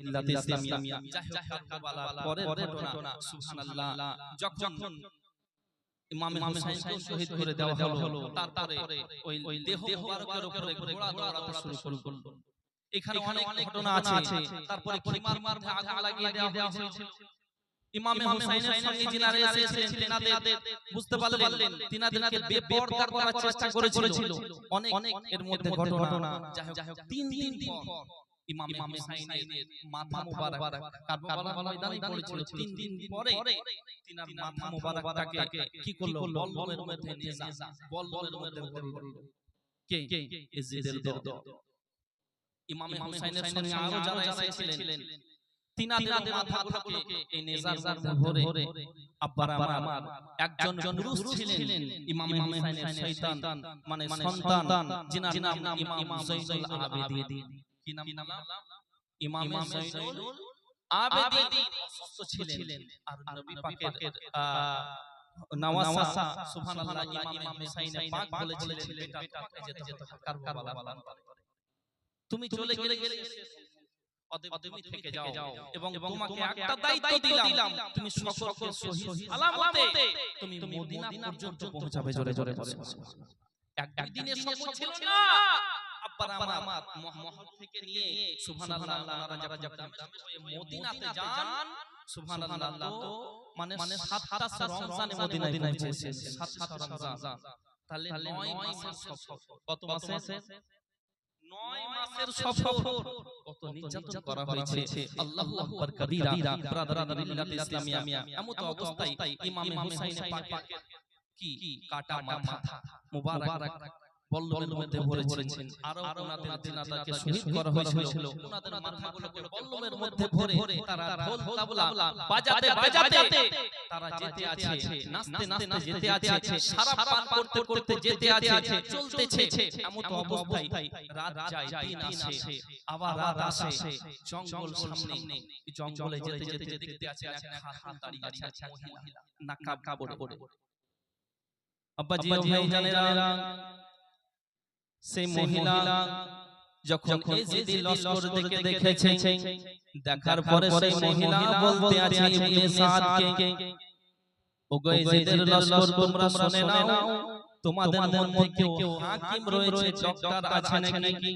মিল্লাতে ইসলামিয়া কারবালার পরের ঘটনা সুবহানাল্লাহ যখন ইমাম হুসাইনকে শহীদ করে দেওয়া হলো তারপরে ওই দেহ মুবারকের উপরে ঘোড়া দৌড়াতে শুরু করলো এখানে অনেক ঘটনা আছে তারপরে খিমার মধ্যে আগুন লাগিয়ে দেওয়া হয়েছিল ইমাম হুসাইনের সঙ্গে যিনারা এসেছিলেন তিনাদের বুঝতে পারলেন তিনাদেরকে বেপরদা করার চেষ্টা করেছিল অনেক এর মধ্যে ঘটনা যাই হোক 3 দিন পর ইমাম হুসাইনের মাথা মুবারক কারবালার ময়দানে পড়েছিল 3 দিন পরে তিনার মাথা মুবারকটাকে কি করলো বল্লমের মধ্যে নিয়ে যা বল্লমের মধ্যে ভরল কে ইজিদের দল ইমাম হুসাইনের সঙ্গে আরো যারা এসেছিলেন তিনাদের মাথাগুলোকে এই নেজার মধ্যে ভরে আব্বারা আমার একজন পুরুষ ছিলেন ইমাম হুসাইনের শয়তান মানে সন্তান যিনার নাম ইমাম যাইনুল আবেদিন কি নাম ইমাম যাইনুল আবেদিন অসুস্থ ছিলেন আর নবী পাকের নওয়াসা সুবহানাল্লাহ ইমাম হুসাইন পাক বলেছিলেন বেটা তোমাকে যেতে হবে কারবালা তুমি চলে গেলে অদেমি থেকে যাও এবং তোমাকে একটা দায়িত্ব দিলাম তুমি সকলকে সহি সালামতে তুমি মদিনা পর্যন্ত পৌঁছাবে জোরে জোরে একদিনের সম্ভব ছিল না আব্বারা আমার মহল থেকে নিয়ে সুবহানাল্লাহ ওনারা যখন মদিনাতে যান সুবহানাল্লাহ তো মানে 7টা রমজানে মদিনায় পৌঁছেছেন 7টা রমজান তাহলে 9 মাসের সফর কত মাসে 9 মাসের সফর কত নির্যাতন করা হয়েছে আল্লাহু আকবার কবীরা ব্রাদারান মিল্লাতে ইসলামিয়া এমত অবস্থায় ইমাম হুসাইন পাকের কি কাটা মাথা মুবারক বল্লমের মধ্যে ভরেছেন আর ওনাদের জানাজাকে শহীদ করা হয়েছিল ওনাদের মাথাগুলোকে বল্লমের মধ্যে ভরে তারা ঢোল তাবলা বাজাতে তারা যেতে আছে নাচতে নাচতে যেতে আছে সারা পান করতে করতে যেতে আছে চলতেছে এমত অবস্থায় রাত যায় দিন আসে আবার রাত আসে জঙ্গল সামনে জঙ্গলে যেতে যেতে দেখতে আছে খাতুন দাঁড়িয়ে আছে মহিলা নাকাব কাপড় পরে আব্বাজি ও ভাইজানেরা সেই মহিলা যখন ইজিদ লস্কর দিকে দেখেছেন দেখার পরে সেই মহিলা বলতে আছে ইবনে সাদকে ওগো ইজিদের লস্কর তোমরা শুনে নাও তোমাদের মধ্যে কেউ হাকিম রয়েছে ডক্টর আছে নাকি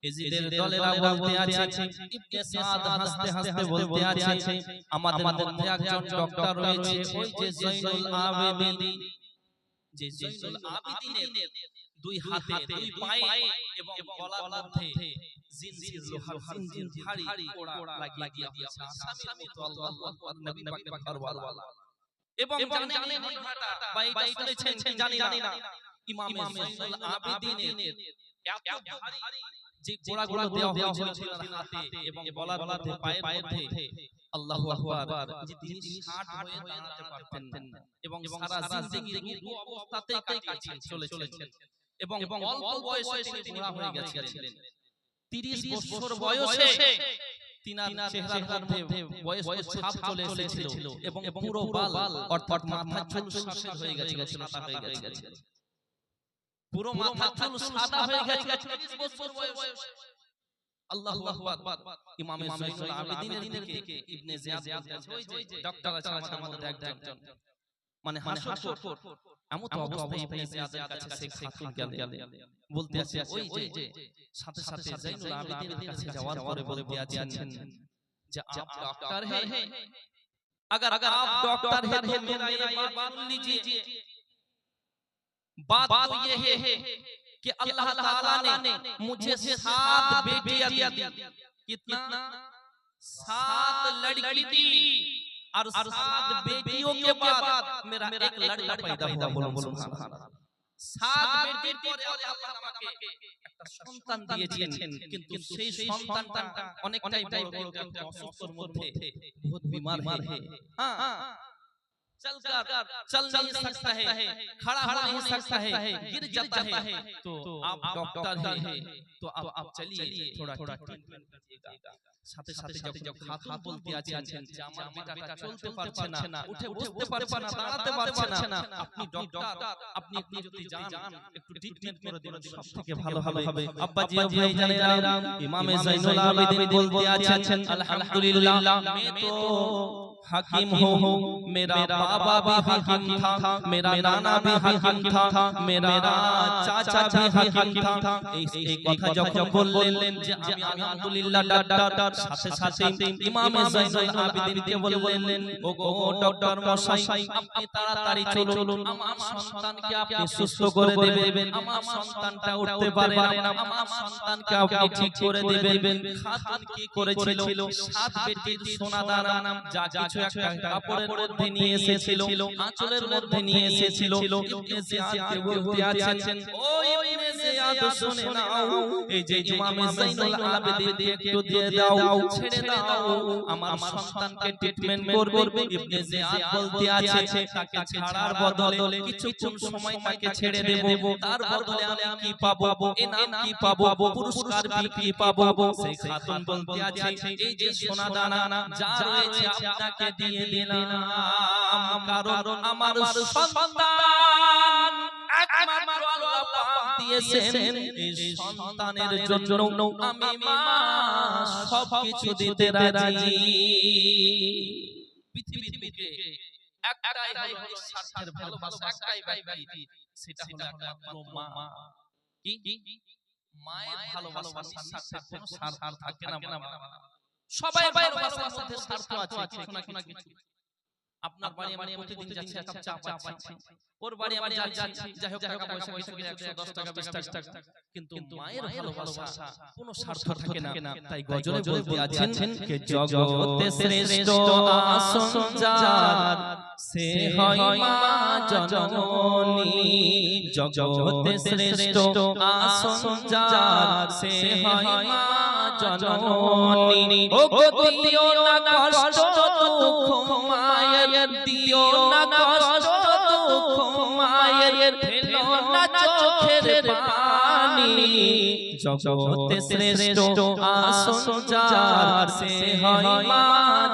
ইজিদের দলেরা বলতে আছে ইবনে সাদ হাসতে হাসতে বলতে আছে আমাদের মধ্যে একজন ডক্টর রয়েছে ওই যে যাইনুল আবেদিন যে যাইনুল আবেদিনের দুই হাতে দুই পায়ে এবং গলার মধ্যে জিনজির লোহার জিনজির ভারী কোড়া লাগিয়ে দিয়েছে আসামির মতো আল্লাহু আকবার নবী পাকের কারবালা এবং জানেন এই ঘটনাটা বাইটা শুনেছেন কি জানি না ইমাম যাইনুল আবেদিনের এত ভারী যে কোড়াগুলো দেওয়া হয়েছিল হাতে এবং গলার মধ্যে পায়ের মধ্যে আল্লাহু আকবার যে তিনি 60 হয়ে দাঁড়াতে পারতেন না এবং সারা জিন্দেগি রূহ অবস্থাতেই কাটিয়েছেন চলেছেন এবং অল্প বয়সে তিনি বুড়া হয়ে গেছিলেন 30 বছর বয়সে তিনার চেহারার মধ্যে বয়স ছাপ চলে এসেছিল এবং পুরো বাল অর্থাৎ মাথা চুল সাদা হয়ে গেছিল পুরো মাথা চুল সাদা হয়ে গেছিল 30 বছর বয়সে আল্লাহু আকবার ইমাম যাইনুল আবেদিনের দিকে ইবনে জিয়াদ ওই যে ডক্টর আছে আমাদের একজন মানে হাসর এমন তো অবস্থায় ইবনে জিয়াদের কাছে সেই খাতুন গেলেন বলতে আছে ওই যে সাথে সাথে যাইনুল আবেদিনের কাছে যাওয়ার পরে বলতে আছেন যে আপ डॉक्टर है अगर आप डॉक्टर है तो मेरा ये बात सुन लीजिए बात तो ये है कि अल्लाह ताला ने मुझे 7 बेटियां दी कितना 7 लड़की दी और 7 बेटियों के बाद मेरा एक लड़का पैदा हुआ बोलो सुभान अल्लाह 7 बेटिর পরে আল্লাহ আমাকে একটা সন্তান দিয়েছেন কিন্তু সেই সন্তানটা অনেকটাই বড় একটা অসুস্থর মধ্যে বহুত বিমার है हां चलकर चल नहीं सकता है, खड़ा हो नहीं सकता है, गिर जाता है, तो आप डॉक्टर हैं तो आप चलिए थोड़ा ट्रीटमेंट कीजिएगा। সাথে সাথে যখন খাতুন বলতে আছেন যে আমার বেটাটা চলতে পারছে না, উঠে বসতে পারছে না, দাঁড়াতে পারছে না, আপনি ডক্টর, আপনি যদি যান একটু ট্রিটমেন্ট করে দিবেন সবথেকে ভালো হবে। আব্বাজি ও ভাইজানেরা, ইমামে জাইনুল আবেদিন বলতে আছেন আলহামদুলিল্লাহ मैं तो हकीम हूँ, मेरा बाबा भी हकीम था, मेरा नाना भी हकीम था, मेरा चाचा भी हकीम था। एक কথা যখন বললেন যে আমি আলহামদুলিল্লাহ ডাক্তার, সাথে সাথে ইমামে জাইনুল আবেদিনকে বললেন ওগো ডক্টর মশাই, আপনি তাড়াতাড়ি চলুন, আমার সন্তানকে আপনি সুস্থ করে দেবেন, আমার সন্তানটা উঠতে পারে না, আমার সন্তানকে আপনি ঠিক করে দেবেন। খাতুন কি করেছিল, সাত বেটির সোনা দানা যা কিছু একটা কাপড়ের মধ্যে নিয়ে এসেছিল, আঁচলের মধ্যে নিয়ে এসেছিল। ইবনে জিয়াদকে বলতে আছেন ও ইবনে জিয়াদ শুনে নাও, এই যে ইমামে জাইনুল আবেদিনকে একটু দিয়ে দাও, ছেড়ে দাও, আমার সন্তানকে ট্রিটমেন্ট করবে। ইবনে জিয়াদ বলতে আছে তাকে ছাড়ার বদলে কিছুক্ষণ সময় তাকে ছেড়ে দেব, তার বদলে আমি কি পাবো, এনাম কি পাবো, পুরস্কার কি পাবো। সেই খাতুন বলতে আছে এই যে সোনা দানা যা রয়েছে আপনাকে দিয়ে দিলাম, কারণ আমার সন্তান একমাত্র আল্লাহ পাক দিয়েছেন, এই সন্তানের জন্য আমি মা সবকিছু দিতে রাজি। পৃথিবীর বুকে একটাই হলো নিঃস্বার্থের ভালোবাসা, একটাই ব্যক্তি, সেটা হলো একমাত্র মা। কি মায়ের ভালোবাসা নিঃস্বার্থের কোনো স্বার্থ থাকে না। সবাই ভালোবাসার মধ্যে স্বার্থ আছে কিছু না কিছু। আপনার বাড়ি আমি প্রতিদিন যাচ্ছি, একটা চা পাচ্ছি, ওর বাড়ি আমি যাচ্ছি, যাই হোক টাকা পয়সা কিছু কিনে 110 টাকা 20 টাকা, কিন্তু মায়ের ভালোবাসা কোনো স্বার্থ থাকে না। তাই গজলে বলতে আছেন কে জগতে শ্রেষ্ঠ আসন যার সে হয় মা জননী, জগতে শ্রেষ্ঠ আসন যার সে হয় মা জননী। ও গো দিও না কষ্ট দুঃখ মায়ের, দিও না কষ্ট দুঃখ মায়ের, ফেলো না চোখের পানি, জগতে শ্রেষ্ঠ আসন যার সে হয় মা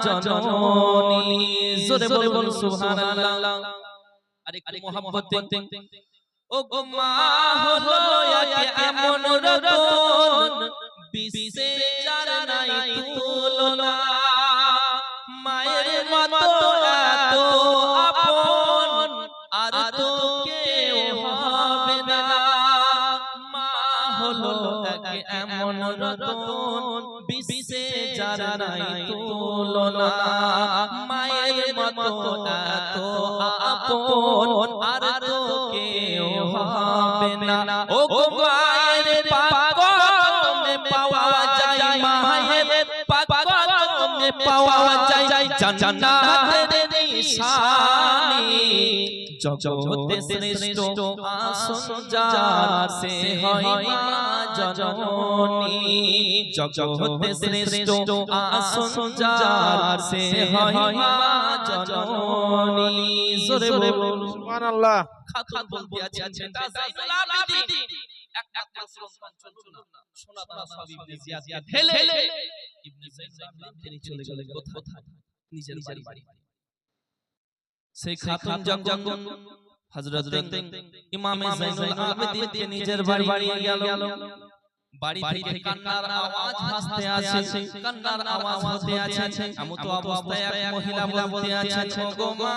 জননী। জোরে বলুন সুবহানাল্লাহ। আরেকটু মোহাব্বতে ও গো মা হলো এক এমন রতন, বিশ্বে যার নাই তুলনা, মায়ের মতো এত আপন আর তো কেউ হবে না। মা হলো এক এমন রতন, বিশ্বে যার নাই তুলনা, মায়ের মতো এত আপন আর তো কেউ হবে না। ও গো মায়ের পাগলে পাওয়া যায়, মায়ের পাগলে পাওয়া যায় জান্নাতের নিশানি, জগতে শ্রেষ্ঠ আসন যার সে হয় মা জননী, জগতে শ্রেষ্ঠ আসন যার সে হয় মা জননী। জোরে বলুন সুবহানাল্লাহ। খাতুন বলতে আছেন তা জাইনুল আবেদিন একমাত্র সন্তান, চলুন না সোনা দানা সব ইবনে জিয়াদ ঢেলে ইবনে জাইনুল আবেদিন তিনি চলে গেলেন কোথায়, নিজের বাড়ি। সেই খাতুন যখন হযরত ইমামে জাইনুল আবেদিনকে নিজের বাড়ি গেল, বাড়ি থেকে কান্নার আওয়াজ ভাসতে আছে, কান্নার আওয়াজ হতে আছে। এমত অবস্থায় এক মহিলা বলতে আছে গো মা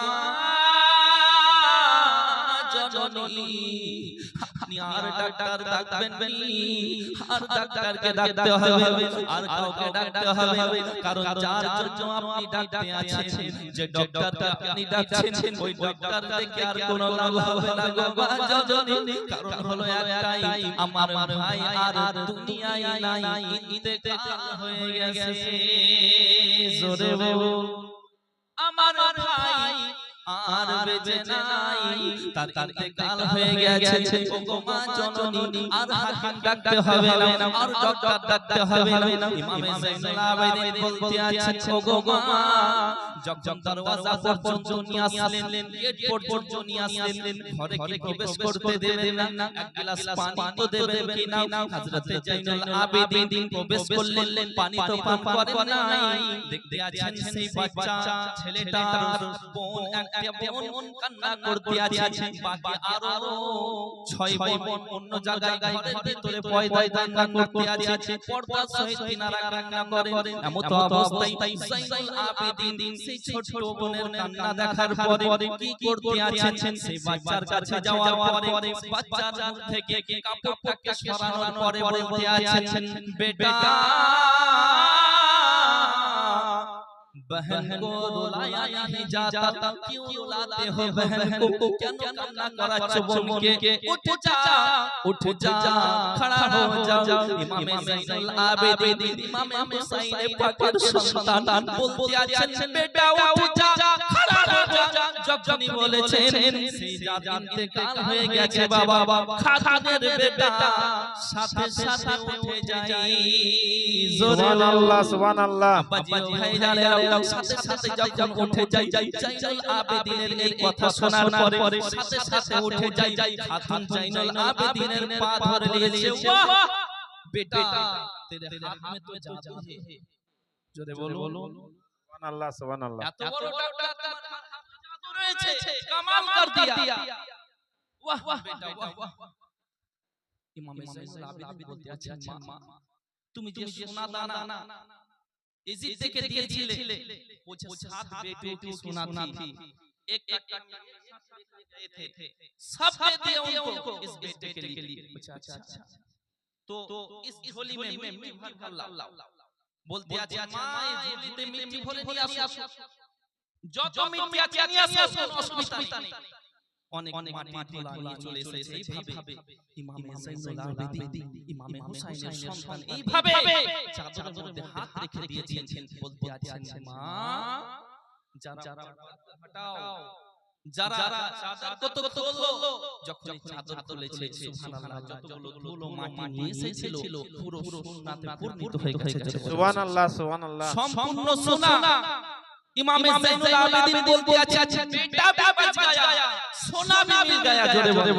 জননী, আপনি আর ডাক্তার ডাকবেন নি, আর ডাক্তারকে ডাকতে হবে, আর কাউকে ডাকতে হবে, কারণ যার জন্য আপনি ডাকতে আছেন, যে ডাক্তারকে আপনি ডাকছেন, ওই ডাক্তার থেকে আর কোনো লাভ হবে না গো মা জননী। কারণ হলো একটাই, আমার ভাই আর দুনিয়ায় নাই, ইন্তেকাল হয়ে গেছে। জোরে বল আমার ভাই আর বেঁচে নাই, তার ইন্তেকাল হয়ে গেছে। ওগো মা জননী, আর হাকিম ডাকতে হবে না, আর ডক্টর ডাকতে হবে না। ইমাম জাইনুল আবেদিন বলতে আছেন, ওগো মা যখন দরওয়াজা পর্যন্ত নিয়ে আসলেন, গেট পর্যন্ত নিয়ে আসলেন, ঘরে কি প্রবেশ করতে দেবেন না, এক গ্লাস পানি তো দেবেন কি না? হযরত জাইনুল আবেদিন প্রবেশ করলেন, পানি তো পান করেন নাই। দেখতে আছেন সেই বাচ্চা ছেলেটার বোন, একটা বোন কান্না করতে আছে, বাকি আরো 6 বোন অন্য জায়গায় ঘরের ভিতরে পয়দায় কান্না করতে আছে। পর্দা সহিত তিনারা কান্না করেন। এমত অবস্থায় জাইনুল আবেদিন সেই ছোট বোনের কান্না দেখার পরে কি করতে আছেন? সেই বাচ্চার কাছে যাওয়ার পরে বাচ্চার মুখ থেকে কাপড়টাকে সরানোর পরে বলতে আছেন, বেটা बहन को रुलाया नहीं जाता, क्यों रुलाते हो बहन को? क्या कान्ना कराচ্ছো বোনকে? उठ जा खड़ा हो जाओ। इमाम জাইনুল আবেদিন ইমাম হুসাইন পাকের সন্তান বলতে আছেন, বেটা উঠ যা, খড়া হো যা। যখনই বলেছেন সেই জাত ইন্তেকাল হয়ে গেছে বাবা, খাতুনের বেটা সাথে সাথে উঠে যায়। সুবহানাল্লাহ সুবহানাল্লাহ। বাবা জি ভাইজানেরা, সাথে সাথে যখন উঠে যাই জাইনুল আবেদিনের এই কথা শোনার পরে সাথে সাথে উঠে যাই। খাতুন জাইনুল আবেদিনের পা ধরে নিয়েছে। वाह बेटा, तेरे हाथ में तो जादू है। জোরে বলো সুবহানাল্লাহ সুবহানাল্লাহ। এত বড় ডাক্তার, তোমার হাতে জাদু রয়েছে, কামাল কর দিয়া। वाह बेटा वाह। ইমাম জাইনুল আবেদিন বলতে আছেন, মা তুমি যে সোনা দানা इजिप्ट থেকে দিয়েছিলে, वो 7 बेटों की सोना थी, एक एक गए थे, सब दे दिए उनको इस बेटे के लिए। अच्छा तो इस झोली में मिट्टी भर लाओ। बोलते आছেন, মা এই ঝুলিতে মিষ্টি ভরে নিয়ে আসো, যত মিষ্টি আছে নিয়ে আসো, অসুবিধা নেই। অনেক মাটি ঢোলা নিয়ে চলে এসেছে। এইভাবে ইমাম জাইনুল আবেদিন ইমাম হুসাইনের সন্তান এইভাবে চাদরের মধ্যে হাত রেখে দিয়েছেন। বলতে আছেন, মা যারা হটাও, যারা চাদর কত খুললো, যখন চাদর খুলেছে সুবহানাল্লাহ, যতগুলো ধুলো মাটি নিয়ে এসেছিল পুরো সোনাতে পূর্ণিত হয়ে গেছে। সুবহানাল্লাহ সুবহানাল্লাহ। সম্পূর্ণ সোনা। इमाम জাইনুল আবেদিন বলতে আছেন, बेटा भी बच गया, सोना भी मिल गया। জোরে বলো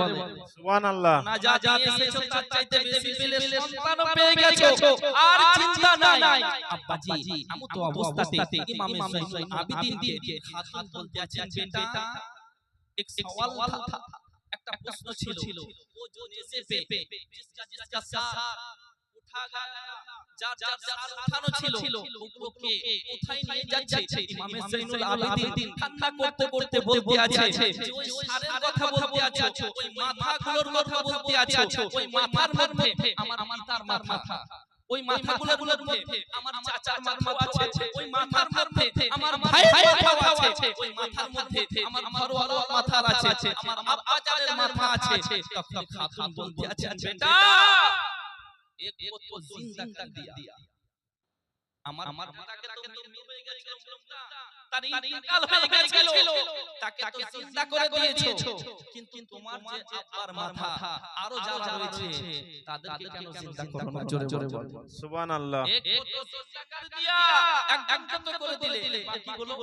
সুবহানাল্লাহ। না যা যা এসেছো তার চাইতে বেশি পেলে সন্তানও পেয়ে গেছো, আর চিন্তা নাই। আব্বাজি এমন অবস্থাতে ইমাম জাইনুল আবেদিনকে খাতুন বলতে আছেন, বেটা एक सवाल था, একটা প্রশ্ন ছিল, वो जो जैसे पे जिसका सार उठा गया, যার সার উঠানো ছিল, ওগুলোকে কোথায় নিয়ে যাচ্ছে? ইমাম জাইনুল আবেদিন কান্না করতে করতে বলতে আছে, ওই সারের কথা বলতে আছে, ওই মাথাগুলোর কথা বলতে আছে, ওই মাথার মধ্যে আমার পিতার মাথা, ওই মাথাগুলোর মধ্যে আমার চাচার মাথা আছে, ওই মাথার মধ্যে আমার ভাইয়ের মাথা আছে, ওই মাথার মধ্যে আমার ঘরওয়ালার মাথা আছে, আমার আব্বা জানের মাথা আছে। তখন খাতুন বলতে আছেন, বেটা एक को तो जिंदा कर दिया, আমার পিতাকে তো মৃত্যু হয়ে গেছিল, তার ইন্তেকাল হয়ে গেছিল, তাকে তো জিন্দা করে দিয়েছো, কিন্তু তোমার যে আব্বার মাথা আরো যারা রয়েছে তাদেরকে কেন জিন্দা করো না? জোরে বলো সুবহানাল্লাহ। এক को तो जिंदा कर दिया, একজন তো করে দিলে, বাকি বলো।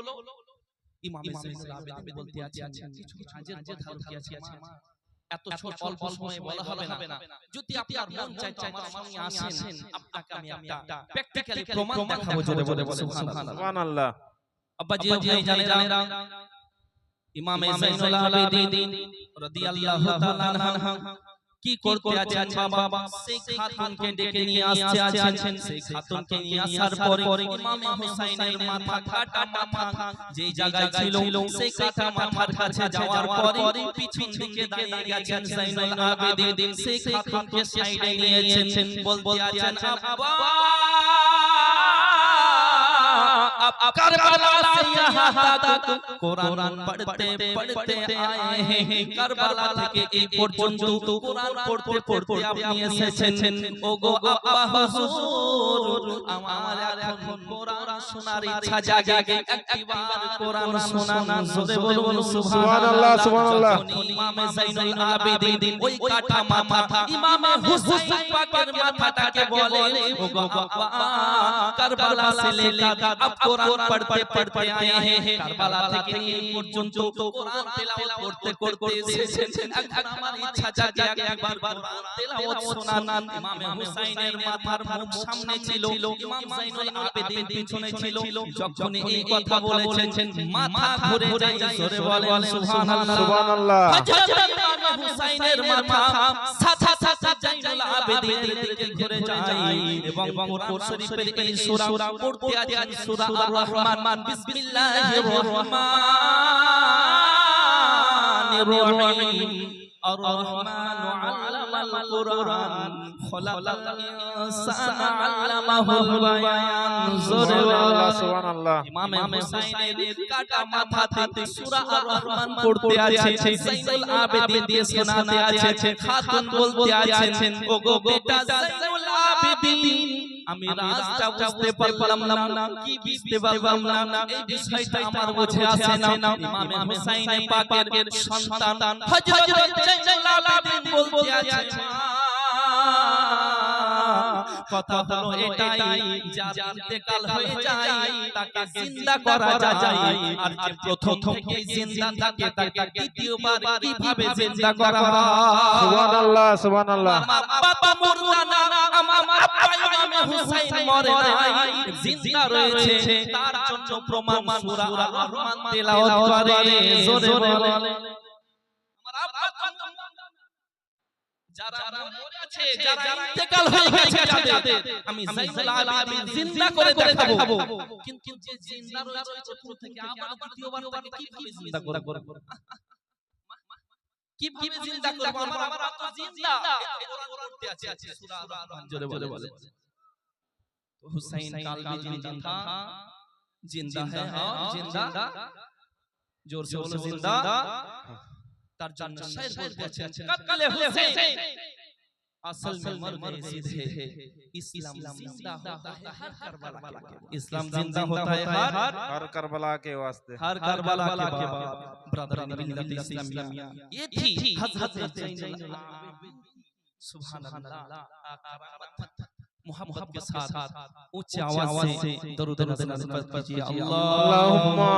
ইমাম জাইনুল আবেদিন বলতে আছেন, কিছু কাজের কথা কি আছে মা, এত ছোট অল্প সময়ে বলা হবে না। যদি আপনার মন চায় আমার সঙ্গে আসেন, আপনাকে আমি একটা প্র্যাকটিক্যালি প্রমাণ দেখাবো। জোরে বলে সুবহানাল্লাহ। আব্বাজি ভাইজানেরা, ইমাম জাইনুল আবেদিন রাদিয়াল্লাহু তাআলা আনহু কি করতে আছেন বাবা? সেই খাতুনকে ডেকে নিয়ে আসছেন। সেই খাতুনকে নিয়ে আসার পরে ইমাম হুসাইনের মাথা কাটা মাথা যেই জায়গায় ছিল, সেই কাটা মাথার কাছে যাওয়ার পরে পিছন দিকে দাঁড়িয়ে গেছেন জাইনুল আবেদিন। সেই খাতুনকে সাইডে নিয়েছেন, বলতে আছেন, আব্বা आप करबला से यहाँ तक कुरान पढ़ते पढ़ते आए हैं, करबला থেকে এই পর্যন্ত কুরআন পড়তে পড়তে আপনি এসেছেন। ওগো আব্বা হুজুর, আমার এখন কুরআন শোনার ইচ্ছা জাগে একবার কোরআন শোনান জোরে বলুন সুবহানাল্লাহ সুবহানাল্লাহ। ইমামে জাইনুল আবেদিন ওই কাটা মাথা ইমামে হুসাইন পাকের মাথাটাকে বলে ও বাবা কারবালা से लेकर अब कुरान पढ़ते पढ़ते आए हैं কারবালা থেকে এই পর্যন্ত কোরআন তেলাওয়াত করতে করতে এসেছেন এখন আমার ইচ্ছা জাগে একবার কোরআন তেলাওয়াত শোনান ইমামে হুসাইনের মাথার মুখ সামনে ছিল ইমাম জাইনুল আবেদিন পিছনে ছিল যখন এই কথা বলেছেন মাথা ঘুরে যায় জোরে বলেন সুবহানাল্লাহ সুবহানাল্লাহ। হযরত ইমাম হুসাইনের মাথা সাথে সাথে জাইনুল আবেদিনের দিকে ঘুরে যায় এবং কোরআন শরীফের এই সূরা পড়তে আছেন সূরা আর রহমান বিসমিল্লাহির রহমানির রহিম আর রহমানু আল্লামাল কুরআন খলাকাল ইনসানা আল্লামাহুল বায়ান জোরে বলুন সুবহানাল্লাহ। ইমামে হুসাইনের কাটা মাথাতে সূরা আর রহমান পড়তে আছে জাইনুল আবেদিন দিয়ে শোনাতে আছে খাতুন বলতে আছেন ওগো বেটা জাইনুল আবেদিন আমি রাজটা বুঝতে পারলাম না কি বুঝতে পারলাম না এই বিষয়টা আমার বুঝে আসে না ইমামে হুসাইন পাকের সন্তান হযরত জাইনুল আবেদিন বলতে আছে কথা হলো এটাই যার ইন্তেকাল হয়ে যায় তাকে জিন্দা করা যায় আর যে প্রথম থেকে জিন্দা থাকে তাকে দ্বিতীয়বার কিভাবে জিন্দা করা হয় সুবহানাল্লাহ সুবহানাল্লাহ। আমার বাবা মুর্দানা আমার ইমামে হুসাইন মরে নাই জিন্দা রয়েছে তার জন্য প্রমাণ সূরা আর রহমান তেলাওয়াত করে জোরে বলেন আমার আব্বা যারা মরে আছে যারা ইন্তেকাল হয়ে গেছে যাদের আমি জাইনুল আবেদিন জিন্দা করে দেখাবো কিন্তু যে জিন্দা রয়েছে প্রথম থেকে আবার দ্বিতীয়বার তাকে কিভাবে জিন্দা করব কিভাবে জিন্দা করব আমার আব্বা তো জিন্দা কোরআন পড়তে আছে সূরা আর রহমান জোরে বলে तो हुसैन काल में जिंदा था जिंदा है हाँ जिंदा जोर से बोलो जिंदा तार जन्नत शायर बोलते हैं कब कले हुसैन असल में मर गए सीधे इस्लाम जिंदा होता है हर करबला के इस्लाम जिंदा होता है हर करबला के वास्ते। हर करबला के बाद ब्रदर इन मिल्लत इस्लामिया ये थी हजरत जैनुल आबिदीन सुभान अल्लाह करामत मोहब्बत के साथ ऊंची आवाज से दरूद नाज़िल कीजिए अल्लाहुम्मा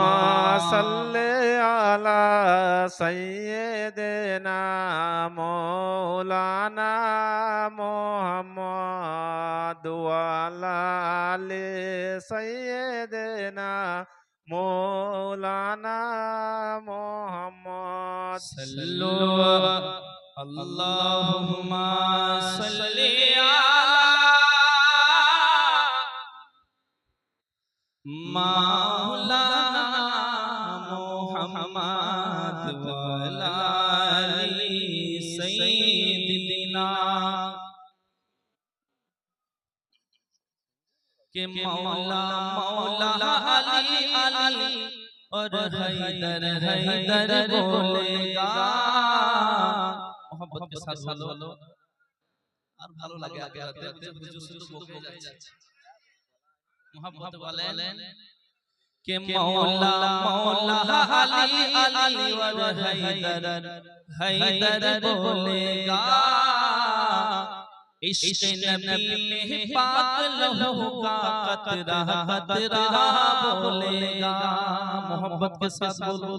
सल्ले अला सय्यिदिना मौलाना मुहम्मद व अला आलि सय्यिदिना मौलाना मुहम्मद सल्लु अल्लाहुम्मा सल्ली मौलाना मुहम्मद वाला अली सय्यिदिना के मौला मौला अली अली और हैदर बोलेगा मोहब्बत के साथ बोलो और ভালো লাগে আগে আগে হুজুর শুধু বকে যাচ্ছে मोहब्बत वाले के मौला मौला अली अली और हैदर बोलेगा इश्क नबी में पाक लहू का कतरा कतरा बोलेगा मोहब्बत के साथ बोलो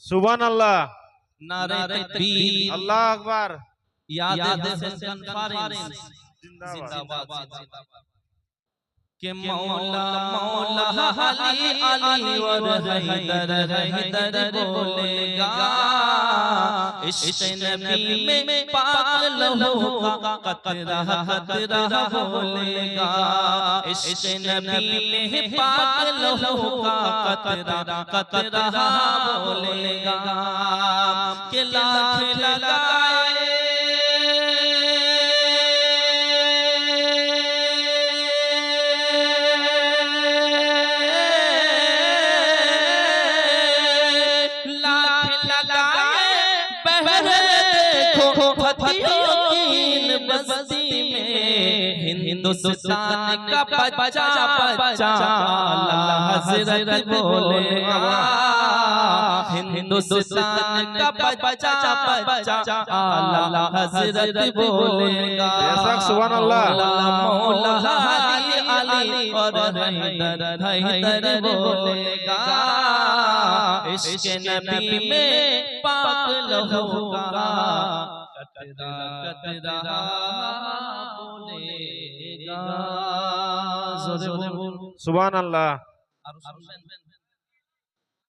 सुबहानअल्लाह। नारे तकबीर अल्लाह अकबर। याद कॉन्फ्रेंस जिंदाबाद जिंदाबाद के मौला मौला अली अली और हैदर बोलेगा इश्क नबी में पाक लहू का कतरा कतरा बोलेगा इश्क नबी में पाक लहू का कतरा कतरा बोलेगा के लाख लगाए हिंदुस्तान का बच्चा बच्चा हजरत बोलेगा हिंदुस्तान का बच्चा बच्चा आला हजरत बोलेगा बेशक सुभान अल्लाह मौला अली और हैदर बोलेगा इश्क नबी में पाक लहू का कतरा कतरा बोलेगा जोरे बोल सुभान अल्लाह আর শুনবেন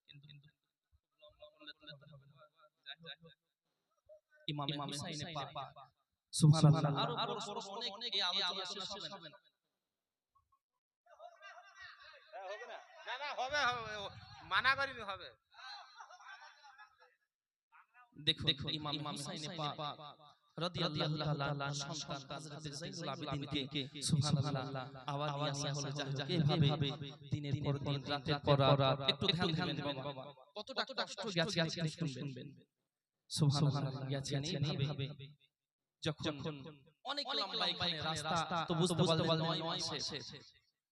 কিন্তু ইমাম হুসাইন পাক সুবহানাল্লাহ আর অনেক এই আলোচনা শেষ হবে না হবে না না না হবে মানা করিনি হবে দেখো ইমাম হুসাইন পাক রাদিয়াল্লাহু তাআলা সন্তান হযরত যায়নুল আবেদিনকে সুবহানাল্লাহ আওয়াজ দিয়া হলো যাকে এভাবে দিনের পর দিন রাতের পর রাত একটু ধ্যান দেবেন বাবা কতটা কষ্ট গেছে শুনবেন সুবহানাল্লাহ গেছে এইভাবে যখন অনেক লম্বা এখানে রাস্তা তো বুঝতে পারলেন নয় শেষ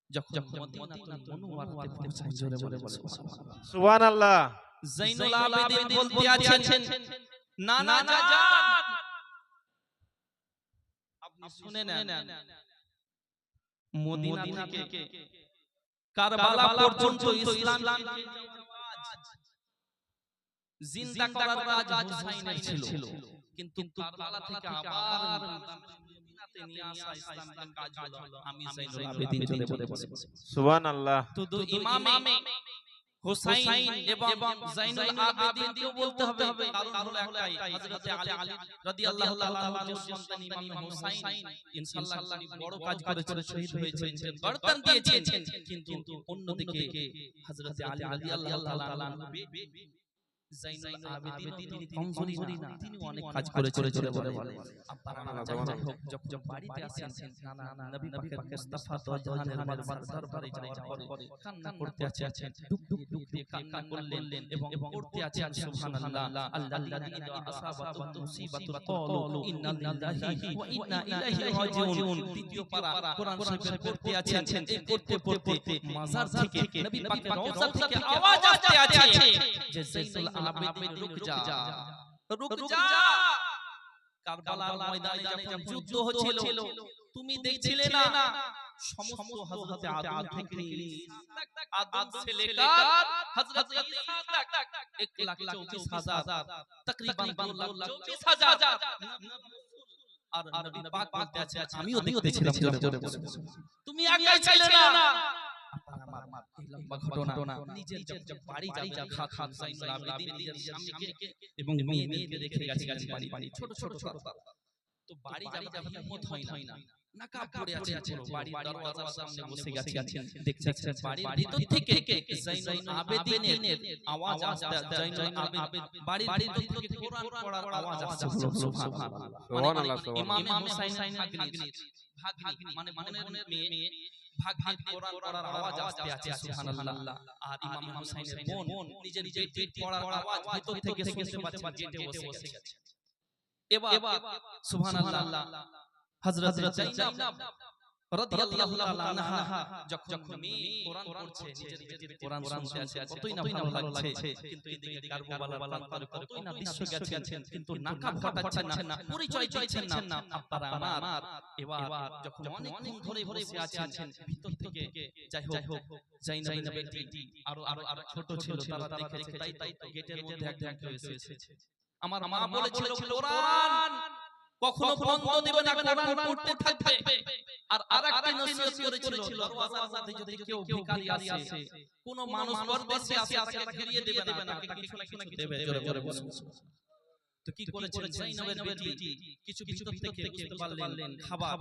যখন মদিনাতুল মুনাওয়ারাতে পৌঁছায় জোরে বলে সুবহানাল্লাহ যায়নুল আবেদিন বলতে আছেন না না যান আপনি শুনে নেন মদিনা থেকে কারবালা পর্যন্ত ইসলাম জিন্দা করার কাজ হুসাইনের ছিল কিন্তু কারবালা থেকে আবার মদিনাতে নিয়ে আসা ইসলামের কাজ হলো আমি যায়নুল আবেদিন বলে সুবহানাল্লাহ তো ইমামে হুসাইন এবং যায়নুল আবেদিন কেও বলতে হবে কারণ হলো একটাই হযরত আলী রাদিয়াল্লাহু তাআলা আনহু সন্তান ইমাম হুসাইন ইনশাআল্লাহ বড় কাজ করে শহীদ হয়েছেন গর্দান দিয়েছেন কিন্তু অন্যদিকে হযরত আলী রাদিয়াল্লাহু তাআলা আনহু যায়নুল আবেদিন তিনি কমজোরি না তিনি অনেক কাজ করে বলে আপনারা যখন বাড়িতে আসেন না নবী পাকের মুস্তাফা তো জাহানের মাঝ দরবারে যাওয়ার পরে কান্না করতে আছেন দুঃখ দিয়ে কান্না করলেন এবং পড়তে আছেন সুবহানাল্লাহ আল্লাযী আসাবাতুন মুসিবাতুন ক্বালু ইন্না লিল্লাহি ওয়া ইন্না ইলাইহি রাজিউন দ্বিতীয় পারা কোরআন শরীফে পড়তে আছেন এই পড়তে মাজার থেকে নবী পাকের রওজা থেকে আওয়াজ আসতে আছে যে যায়নুল আবেদিন রুক যা কারবালার ময়দানে যখন যুদ্ধ হচ্ছিল তুমি দেখছিলে না সমস্ত হযরত আদম থেকে আদম से लेकर हजरत ईसा तक 1,24,000 तकरीबन 2,24,000 আর নবী পাক বলতে আছে আমিও দেখতেছিলাম তুমি একাই ছিলে না আমার লম্বা ঘটনা নিজের যখন বাড়ি খান যায়নুল আবেদিন নিজের স্বামীকে এবং মেয়েকে রেখে গেছেন বাড়ি ছোট তো বাড়ি যাবে হিম্মত হয় না নাকাব পড়ে আছে বাড়ির দরওয়াজার সামনে বসে গেছেন দেখছেন বাড়ির ভিতর থেকে যায়নুল আবেদিনের আওয়াজ আসছে যায়নুল আবেদিন বাড়ির ভিতর থেকে কোরআন পড়ার আওয়াজ আসছে সুবহানাল্লাহ ইমাম হুসাইন ভাগ্নি মানে মনের মেয়ে ভাগ্নি কোরআন পড়ার আওয়াজ আসতে আছে সুবহানাল্লাহ আর ইমাম হুসাইনের বোন নিজের পেট পড়ার আওয়াজ ভিতর থেকে শুনতে পাচ্ছেন গেটে বসে গেছে এবার সুবহানাল্লাহ হযরত যায়নাব রাদিয়াল্লাহু তাআলা আনহা যখন কোরআন পড়ছে নিজের কোরআন শুনতে আছে কতই না ভালো লাগছে কিন্তু এদিকে কারবালার প্রান্তরে কতই না দৃশ্য গেছেন কিন্তু নাকাব হটাচ্ছেন না পরিচয় চাইছেন না আপনারা আমার এবার যখন অনেকক্ষণ ধরে বসে আছেন ভিতর থেকে যাই হোক যায়নাবের বেটি আরো ছোট ছিল তারা দেখেছে তাই গেটের মধ্যে একজন এসেছে আমার মা বলেছিল কোরআন কখনো বন্ধ দিবে না কোরআন পড়তে থাকবে আর আরেকটা নসিহত করেছিল দরওয়াজাতে যদি কেউ ভিখারি আসে কোন মানুষ পরদেশে আসে তাকে ফিরিয়ে দিবে না তাকে কিছু না কিছু দেবে জোরে বলুন তো কি করেছেন যায়নাবের বেটি কিছু ভিতর থেকে বুঝতে পারলেন খাবার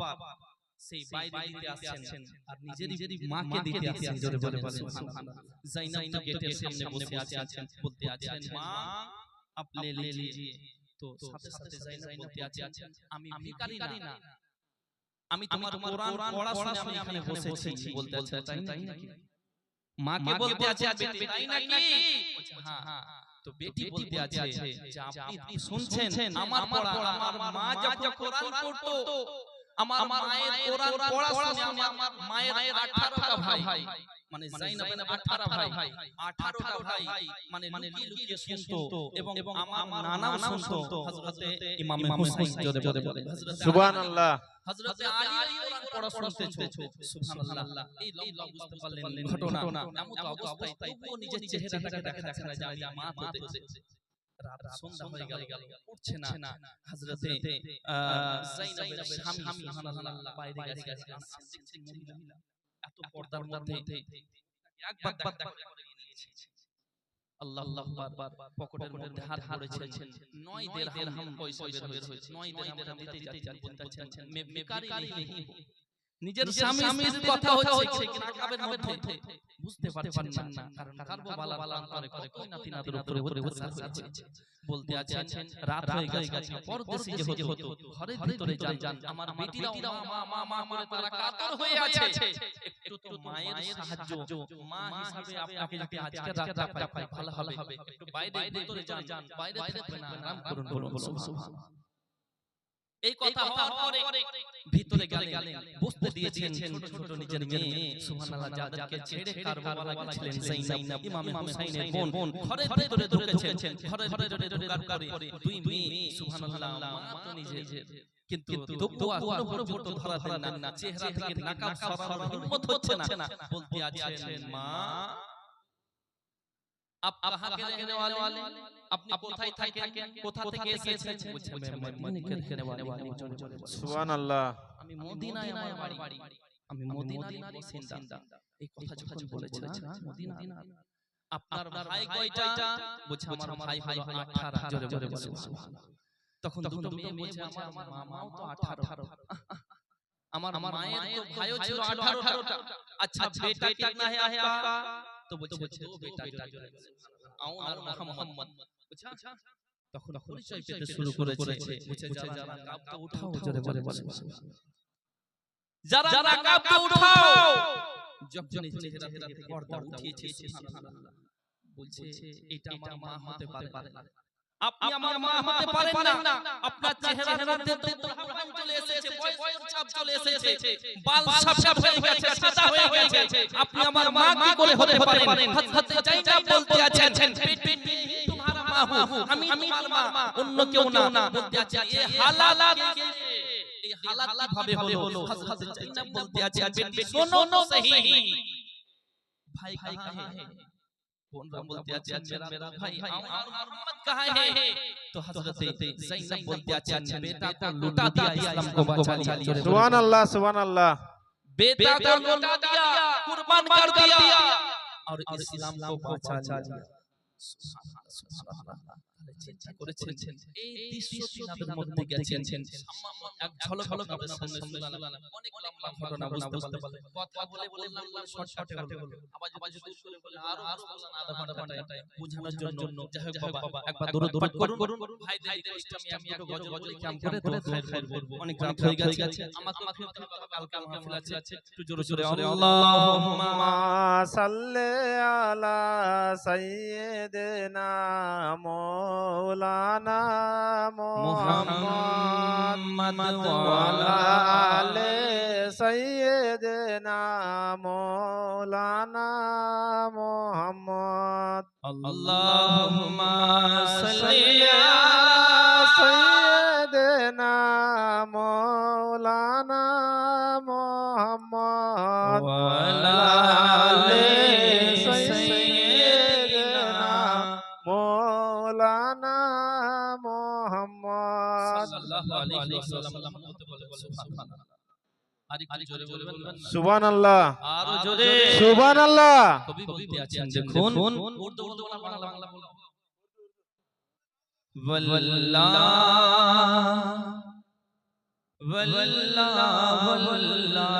সেই বাইরে দিতে আসছেন আর নিজেরই মাকে দিতে আসছেন জোরে বলে সুবহানাল্লাহ যায়নাব তো গেটের সামনে বসে আছেন বলতে আছেন মা आप ले लीजिए तो সাথে যায়নাব বলতে আছেন আমি ভিখারি না আমি তোমার কোরআন পড়া শুনে আমি এখানে বসেছি বলতে আছে তাই নাকি মাকে বলতে আছে বেটি তাই নাকি হ্যাঁ তো বেটি বলতে আছে যে আপনি শুনছেন আমার পড়া আমার মা যখন কোরআন পড়তো আমার মায়ের কোরআন পড়া শুনে আমার মায়ের 18টা ভাই মানে যায়নাবের 18 ভাই 18টা ভাই মানে লুকিয়ে শুনতো এবং আমার নানাও শুনতো হযরতে ইমাম হুসাইন জোরে বলে সুবহানাল্লাহ হযরতে আলী কোরআন পড়া শুনতেছে সুবহানাল্লাহ এই লম্বা বুঝতে পারলেন ঘটনা এমন অবস্থায় তবুও নিজের চেহারাটাকে দেখাচ্ছে না যে আমি মা হতেছে রাত সন্ধ্যা হয়ে গেল উঠছে না হযরতে যায়নাবের স্বামী সুবহানাল্লাহ বাইরে গেছে দেখছে মহিলা এত পর্দার মধ্যে একবার দেখা করে নিয়েছে আল্লাহু আকবার পকেটের মধ্যে হাত ধরেছেন 9 দিরহাম পয়সা বের হয়েছে 9 দিরহাম দিতে যাচ্ছেন বেকারি নেই নিজের স্বামীর কথা হচ্ছে কিনা কাবের মধ্যে বুঝতে পারছেন না কারণ কারবালার প্রান্তরে কতই না তিনাদের উপরে অত্যাচার হয়েছে বলতে আছেন রাত হয়ে গেছে পরদেশী যে হতো ঘরের ভিতরে যান আমার বেটিরা মা করে তারা কাতর হয়ে আছে একটু তো মায়ের সাহায্য মা হিসাবে আপনাকে যদি আজকে রাতটা পাই ভালো হবে একটু বাইরে ভিতরে যান বাইরে থাকবেন না আরাম করুন বলুন সুবহানাল্লাহ এই কথা হওয়ার পরে ভিতরে গেলেন বুঝতে দিয়েছেন ছোট নিজের মেয়ে সুবহানাল্লাহ যাদেরকে ছেড়ে কারবালা গেছিলেন যায়নাব ইমাম হুসাইনের বোন ঘরের ভিতরে ঢুকেছেন ঘরের ভিতরে ঢোকার পরে দুই মেয়ে সুবহানাল্লাহ মা তো নিজে কিন্তু তবুও এখনো পর্যন্ত ধরা দেন না চেহারা থেকে নাকাব সরানোর হিম্মত হচ্ছে না বলতে আছেন মা आप कहां के रहने वाले আপনি কোথায় থাকেন কোথা থেকে এসেছেন বলছে मैं मदीना के रहने वाली সুবহানাল্লাহ আমি মদিনায় আমার বাড়ি আমি মদিনারই বাসিন্দা এই কথা যখন বলেছে না মদিনা আপনার ভাই কয়টা বলছে আমার ভাই 18 জোরে বলে সুবহানাল্লাহ তখন দুটো মেয়ে বলছে আমার মামাও তো 18 আমার মায়ের তো ভাইও ছিল 18টা अच्छा बेटा कितना है आपका तो বলছে दो बेटा জোরে আউন আর মোহাম্মদ বুঝছা তখন পরিচয় পেতে শুরু করেছে বুঝছে যারা কাব তো উঠাও জোরে বলে যারা কাব তো উঠাও যখন চেহারা থেকে পর্দা উঠিয়েছে সুবহানাল্লাহ বলছে এটা আমার মা হতে পারে না আপনি আমার মা হতে পারেন না আপনার চেহারার মধ্যে তো বুড়হান চলে এসেছে বয়সের ছাপ চলে এসেছে বাল সাপ হয়ে গেছে সাদা হয়ে গেছে আপনি আমার মা কি করে হতে পারেন হযরত যায়নাব বলতে আছেন तुम्हारा मां हूं আমি তোমার মা অন্য কেউ না বলতে আছেন এই হালাত এই হালাত কিভাবে হলো হযরত যায়নাব বলতে আছেন বেটি শোনো সহি भाई कहां है कौन बोलते আছেন मेरा भाई और मोहम्मद कहां है तो हजरत ज़ैनब बोलते आছেন बेटा को लुटा दिया इस्लाम को बचा लिया সুবহানাল্লাহ সুবহানাল্লাহ बेटा को लुटा दिया कुर्बान कर दिया और इस्लाम को बचा लिया सुबहानाल्लाह চিন্তা করেছেন এই দৃশ্য তিনাদের মধ্যে গেছেন এক ঝলক আপনাদের সামনে শুনলাম অনেক লম্বা ঘটনা বুঝতে পারলেন কথা বলে শর্টকাটে হলো আবার যদি শুনে বলে আরো বলেন আধা ঘন্টায় বোঝানোর জন্য যাই হোক বাবা একবার দূরে করুন ভাইদের ইসলামী আমি একটু গজল কাম করে তো খাইর বলবো অনেক রাত হয়ে গেছে আমাকে ফিরতে হবে কালকে মাহফিল আছে একটু জোরে আল্লাহুম্মা সাল্লি আলা সাইয়্যিদিনা মৌলানা মুহাম্মদ ওয়া আলা আলি সাইয়্যিদিনা মৌলানা মুহাম্মদ আল্লাহুম্মা সাল্লি আলা সাইয়্যিদিনা মৌলানা মুহাম্মদ ওয়া আলা আলি সাইয়্যিদিনা মৌলানা মুহাম্মদ সাল্লাল্লাহু আলাইহি ওয়াসাল্লাম সুবহানাল্লাহ আর একটু জোরে বলবেন সুবহানাল্লাহ আরো জোরে সুবহানাল্লাহ কবি বলতে আছেন দেখুন উর্দু না বাংলা বলো ওয়াল্লাহ ওয়াল্লাহ ওয়াল্লাহ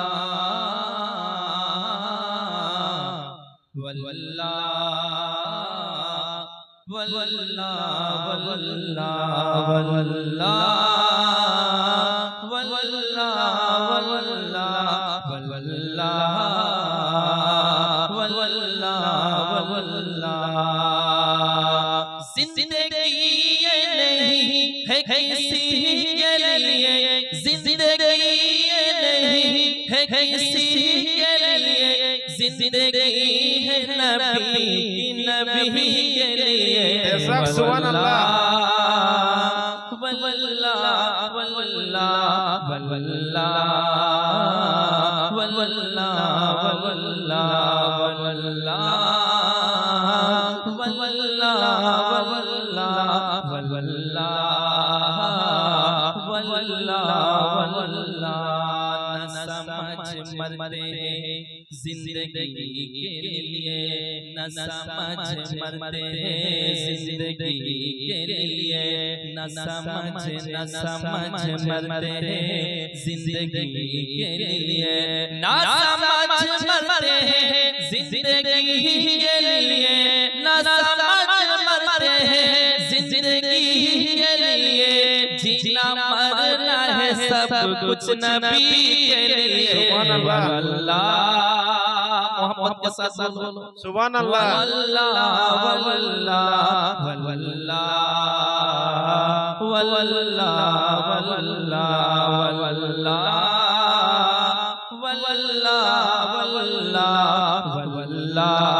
ওয়াল্লাহ जिंदगी ये नहीं है किसी के लिए जिंदगी ये नहीं है किसी के लिए जिंदगी है नबी की नबी के लिए ऐसा सुभान अल्लाह वल्लाह वल्लाह वल्लाह वल्लाह मरते हैं जिंदगी के लिए न समझ मरते हैं जिंदगी के लिए न समझ मरते हैं जिंदगी के लिए न समझ मरते हैं जिंदगी के लिए न समझ मरते हैं जिंदगी के लिए जीना मरना है सब कुछ नबी के लिए सुभान अल्लाह मोहम्मद के साथ बोलो सुभान अल्लाह वल्लाह वल्लाह वल्लाह वल्लाह वल्लाह वल्लाह वल्लाह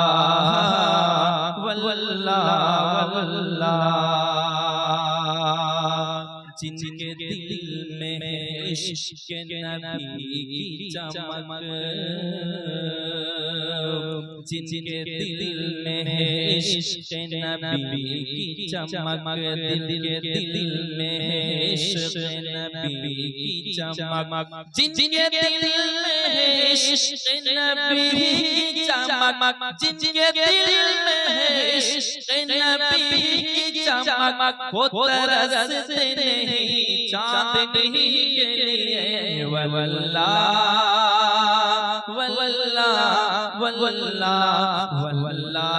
वल्लाह वल्लाह जिनके दिल में इश्क नबी की चमक जिनके दिल में इश्क नबी की चमक दिल के दिल में इश्क नबी की चमक जिनके दिल में इश्क नबी की चमक जिनके दिल में इश्क नबी की चमक वो तरसते नहीं चांदनी के लिए वल्लाह वल्लाह वल्लाह वल्लाह वल्लाह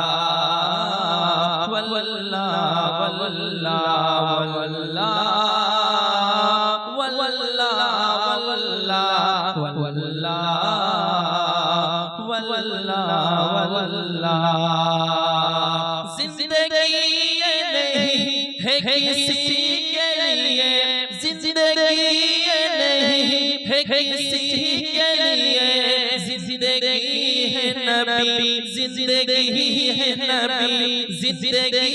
वल्लाह वल्लाह वल्लाह वल्लाह वल्लाह जिंदगी नहीं है किसी के लिए जिंदगी नहीं है किसी के लिए जिंदगी है नबी जिंदगी है नबी जिंदगी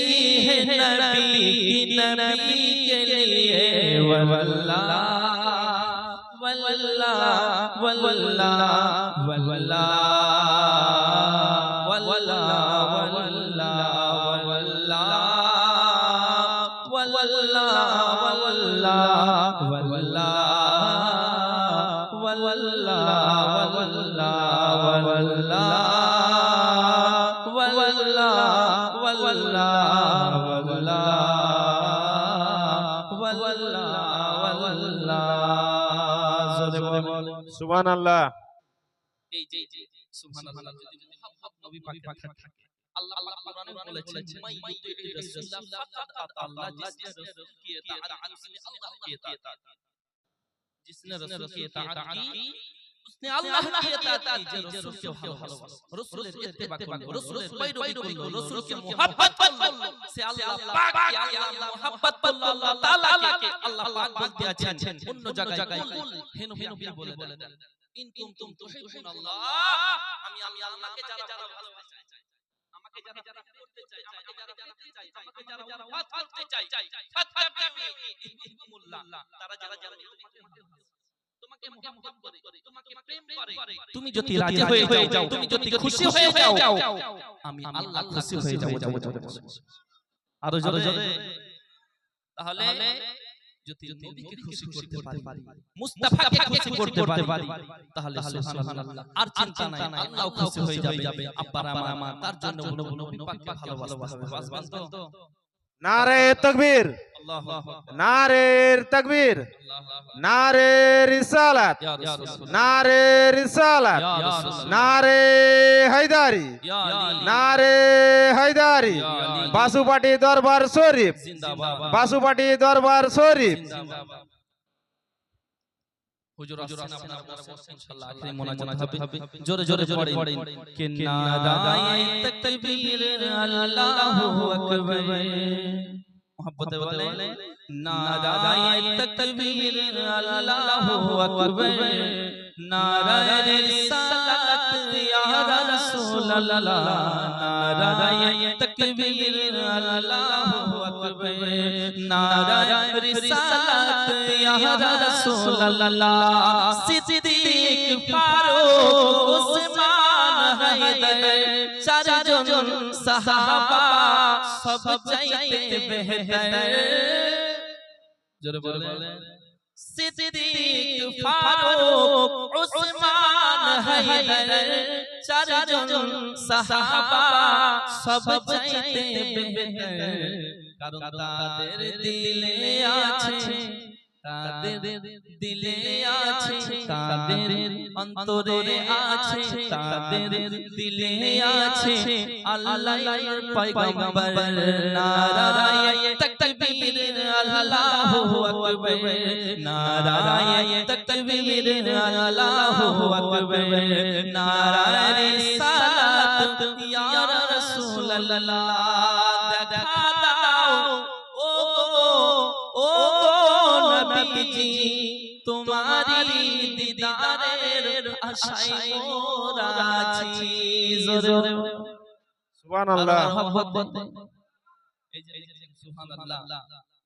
है नबी की नबी के लिए वल्लाह वल्लाह वल्लाह वल्लाह वल्लाह सुभान अल्लाह सुभान अल्लाह যদি মোহাম্মদ নবী পাকের থাকে আল্লাহ কোরআনে বলেছেন মাই ইউতি রাসূলুল্লাহ ফাকাত আল্লাহ जिसने रसूल की इताअत की अल्लाह की इताअत जिसने रसूल की इताअत की उसने अल्लाह की इताअत की जो रसूल के ভালোবাসে রসূলের ইত্তেবা করলো রসূলের पैरवी করলো রসূলকে मोहब्बत করলো সে আল্লাহ পাক কি আল্লাহ मोहब्बत করলো আল্লাহ তাআলা কে আল্লাহ পাক বলতে আছেন অন্য জায়গায় হে নবী বলে দেন ইন কুনতুম তুহিব্বুন আল্লাহ আমি আল্লাহকে যারা ভালোবাসে আমাকে যারা করতে চাই আমাকে যারা দেখতে চাই আমাকে যারা ওয়াজ করতে চাই ফাত্তাবিনি ইহবিবুল্লাহ তারা যারা তোমাকে মোহাব্বত করে তোমাকে প্রেম করে তুমি যদি রাজি হয়ে যাও তুমি যদি খুশি হয়ে যাও আমি আল্লাহ খুশি হয়ে যাব আরো জোরে তাহলে যদি নবীকে খুশি করতে পারি মুস্তাফাকে খুশি করতে পারি তাহলে সুবহানাল্লাহ আর চিন্তা নাই আল্লাহ খুশি হয়ে যাবে আব্বার আমার তার জন্য নবী পাককে ভালোবাসবেন তো नारे तकबीर नारे तकबीर नारे रिसालत नारे रिसालत नारे हैदारी नारे हैदारी बासुपाटी दरबार शरीफ बासुपाटी दरबार शरीफ হুজুর আসেন আপনারা বসেন ইনশাআল্লাহ আখিরি মুনাজাত হবে জোরে জোরে পড়েন কে নারায়ে তাকবীর আল্লাহু আকবার মোহাব্বতে বলে নারায়ে তাকবীর আল্লাহু আকবার নারায়ে রিসালাত ইয়া রাসূলুল্লাহ নারায়ে তাকবীর আল্লাহু আকবার নারায়ে রিসালাত ইয়া রাসূলুল্লাহ সিদ্দিক ফারুক উসমান হায়দার চারজন সাহাবা সব চাইতে বেহতর জোরে বলেন সিদ্দিক ফারুক উসমান হায়দার চারজন সাহাবা সব চাইতে বেহতর কারণ তাদের দিলে আছে তাদের দিলে আছে তাদের অন্তরে আছে তাদের দিলে আছে আল্লাহর পয়গম্বর নারায়ে তাকবীর আল্লাহু আকবার নারায়ে তাকবীর আল্লাহু আকবার নারায়ে রিসালাত ইয়া রাসূলুল্লাহ দেখা দাও ও নবীজি তোমারি দিদারের আশায় মোরা আছি জোরে সুবহানাল্লাহ এই যে সুবহানাল্লাহ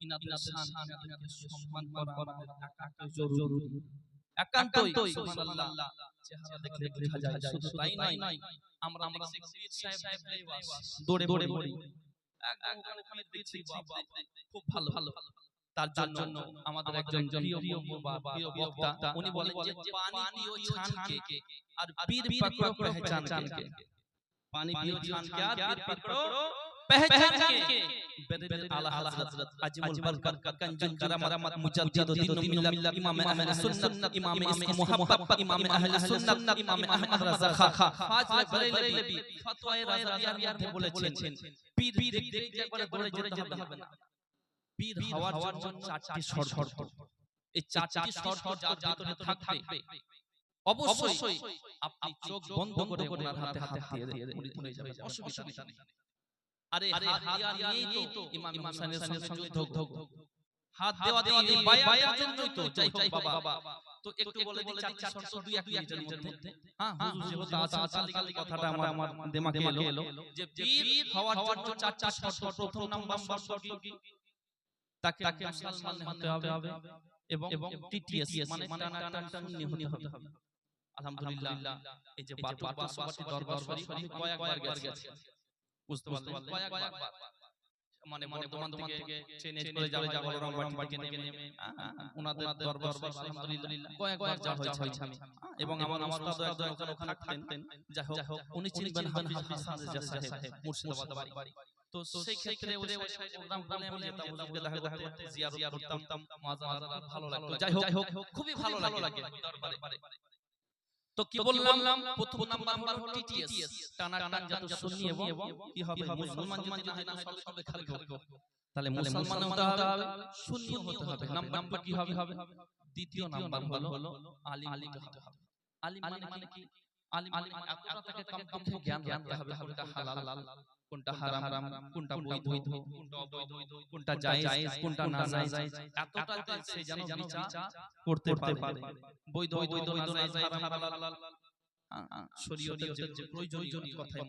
ইনাদের শান ইনাদের সম্মান করা একান্ত জরুরি একান্তই সুবহানাল্লাহ চেহারা দেখলে বোঝা যায় শুধু তাই নয় আমরা দেখছি পীর সাহেব দৌড়ে দৌড়ে ওখানে দেখছি খুব ভালো তার জন্য আমাদের একজন প্রিয় বক্তা উনি বলেন যে পানি পিও ছানকে আর পীর পকড়ো পहचान के पानी पियो छान के और पीर पकड़ो पहचान के बेदर आला हजरत अजमुल बरकत कंजन करमत मुजद्दिद मिल्लत इमाम अहले सुन्नत इमाम इसको मोहब्बत इमाम अहले सुन्नत इमाम अहमद रजा खा फाजिल बरेलवी फतवाए রাজাবিয়ার মধ্যে বলেছেন পীর দেখতে একবারে দৌড়ে যেতে হবে না পীর হওয়ার জন্য চারটি শর্ত এই চারটি শর্ত যার ভিতরে থাকবে অবশ্যই আপনি চোখ বন্ধ করে ওনার হাতে হাত দিয়ে মুড়ি ধরে যাবেন অসুবিধা নেই আরে হাত দিয়েই তো ইমাম হুসাইনের সঙ্গে ধোক হাত দেওয়া দিয়ে বায়ার জন্যই তো যাই হোক বাবা তো একটু বলে দিই চারটি শর্ত 2-1 মিনিটের মধ্যে হ্যাঁ হুজুর যেহেতু আছে কথাটা আমার দিমাগে এলো যে পীর হওয়ার জন্য চারটি শর্ত প্রথম নাম্বার শর্ত কি তাকে মুসলমান হতে হবে এবং টিটিএস মানে টানা সুন্নি হতে হবে আলহামদুলিল্লাহ এই যে বাসুবাটি দরবার শরীফ আমি কয়েকবার গেছি বুঝতে পারলেন কয়েকবার মানে বর্তমান থেকে চেঞ্জ করে যাওয়া রংবাটি থেকে নেমে ওনাদের দরবার শরীফ আলহামদুলিল্লাহ কয়েকবার যাওয়া হয়েছে আমি এবং আমার উস্তাদ একজন ওখানে থাকতেন যাই হোক উনি চিনবেন হাফিজ হাসান রেজা সাহেব মুর্শিদাবাদ বাড়ি তো সেই ক্ষেত্রে ওই প্রোগ্রাম করে আমি যেতাম হুজুরকে দেখা করতে জিয়ারত করতাম মাজার ভালো লাগতো যাই হোক খুবই ভালো লাগে দরবারে তো কি বললাম প্রথম নাম্বার হলো টিটিএস টানা যত সুন্নি এবং কি হবে মুসলমান যদি না হয় না সবে খালি তাহলে মুসলমান হতে হবে সুন্নি হতে হবে নাম্বার কি হবে দ্বিতীয় নাম্বার হলো আলিম হতে হবে আলিম মানে কি আলিম এতটা তাকে কমপক্ষে জ্ঞান রাখতে হবে কোনটা হালাল কোনটা হারাম কোনটা বৈধ কোনটা অবৈধ কোনটা জায়েজ কোনটা না জায়েজ এতটা সে যেন বিচার করতে পারে বৈধ অবৈধ না জায়েজ হালাল শরীয়তের যে প্রয়োজনীয় কথাই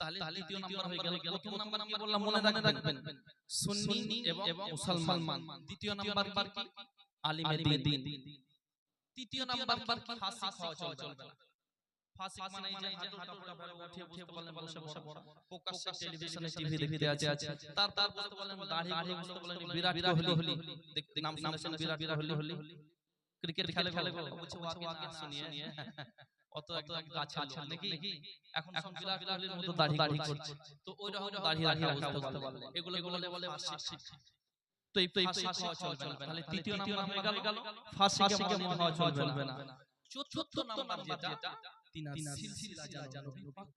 তাহলে দ্বিতীয় নাম্বার হয়ে গেল প্রথম নাম্বার কি বললাম মনে রাখবেন সুন্নি এবং মুসলমান দ্বিতীয় নাম্বার কি আলিমে দ্বীন তৃতীয় নাম্বার কি ফাসিক হওয়া চলবে না ফাসিক মানে এই যে হাঁটুটা পরে উঠে বুঝতে পারলেন বসে পড়া প্রকাশ্যে টেলিভিশনে টিভি দেখতে আছে তার বুঝতে পারলেন দাড়ি করে বুঝতে পারলেন বিরাট কোহলি দেখতে নাম শুনেছেন বিরাট কোহলি ক্রিকেট খেলে বলছে ওয়াকে শুনিয়ে অত একদম গাছে নাকি এখন বিরাট কোহলির মতো দাড়ি করছে তো ওই রকম দাড়ি রাখা বুঝতে পারলেন এগুলো বলে ফাসিক তো এই ফাসিক হওয়া চলবে না তাহলে তৃতীয় নাম্বার হয়ে গেল ফাসিকে মনে হওয়া চলবে না চতুর্থ নাম্বার যেটা তিনার সিলসিলা জানো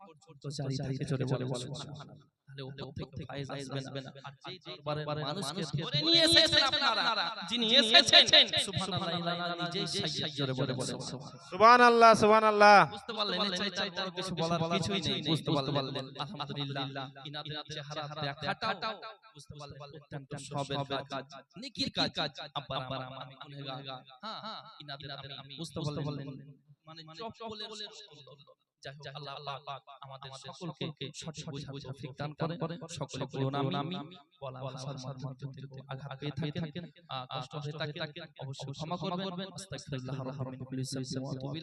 পর্যন্ত জারি থাকে চলে বলে সুবহানাল্লাহ তাহলে উপর থেকে ফায়েজ আসবে না আর যেই দরবারের মানুষকে ধরে নিয়ে এসেছেন আপনারা যিনি এসেছেন সুবহানাল্লাহ ইলাহি নিজেই সাইয়্যিদ জোরে বলে সুবহানাল্লাহ সুবহানাল্লাহ বুঝতে পারলেন এর চাইতে বড় কিছু বলার কিছুই নেই বুঝতে পারলেন আলহামদুলিল্লাহ ইনাদের চেহারা দেখাটাও বুঝতে পারলেন অত্যন্ত সবের কাজ নেকির কাজ আব্বার আমি গুনাহগার হ্যাঁ ইনাদের আমি বুঝতে পারলেন মানে চপ্পলের যাই হোক আল্লাহ পাক আমাদের সকলকে সঠিক বোঝার তৌফিক দান করেন। সকলে বলুন আমিন। বলা ভাষার মাধ্যমে যদি আঘাত পেয়ে থাকেন, কষ্ট হয়ে থাকে, অবশ্যই ক্ষমা করবেন। আস্তাগফিরুল্লাহ রাব্বিল আলামিন।